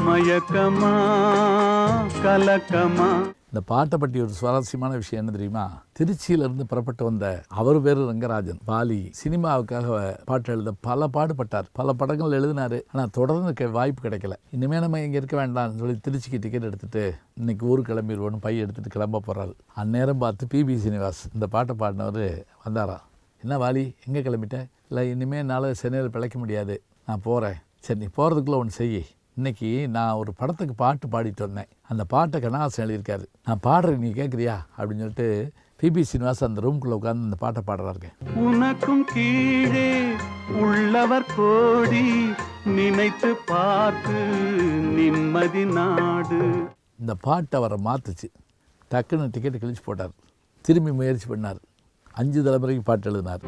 மயக்கமா கலக்கமா. இந்த பாட்டை பற்றி ஒரு சுவாரஸ்யமான விஷயம் என்ன தெரியுமா? திருச்சியிலிருந்து புறப்பட்டு வந்த அவர் பேர் ரங்கராஜன். வாலி சினிமாவுக்காக பாட்டு எழுத பல பாடுபட்டார், பல படங்கள் எழுதினார். ஆனால் தொடர்ந்து வாய்ப்பு கிடைக்கல. இனிமேல் நம்ம இங்கே இருக்க வேண்டாம்னு சொல்லி திருச்சிக்கு டிக்கெட் எடுத்துகிட்டு இன்னைக்கு ஊருக்கு கிளம்பிடுவோன்னு பையன் எடுத்துகிட்டு கிளம்ப போகிறாரு. அந்நேரம் பார்த்து பிபி சீனிவாஸ் இந்த பாட்டை பாடினவர் வந்தாராம். என்ன வாலி எங்கே கிளம்பிட்டேன்? இல்லை இனிமேல் என்னால் சென்னையில் பிழைக்க முடியாது, நான் போகிறேன். சரி நீ போகிறதுக்குள்ளே ஒன்று செய்ய, இன்றைக்கி நான் ஒரு படத்துக்கு பாட்டு பாடிட்டு வந்தேன், அந்த பாட்டை கண்ணாசன் எழுதியிருக்காரு, நான் பாடுறேன் நீ கேட்குறியா அப்படின்னு சொல்லிட்டு பிபி சீனிவாஸ் அந்த ரூம்குள்ளே உட்காந்து அந்த பாட்டை பாடுறாருங்க. உனக்கும் கீழே உள்ளவர் கோடி, நினைத்து பார்த்து நிம்மதி நாடு. இந்த பாட்டு அவரை மாற்றுச்சு. டக்குன்னு டிக்கெட்டு கிழிச்சு போட்டார். திரும்பி முயற்சி பண்ணார். 5 தலைமுறைக்கு பாட்டு எழுதினார்.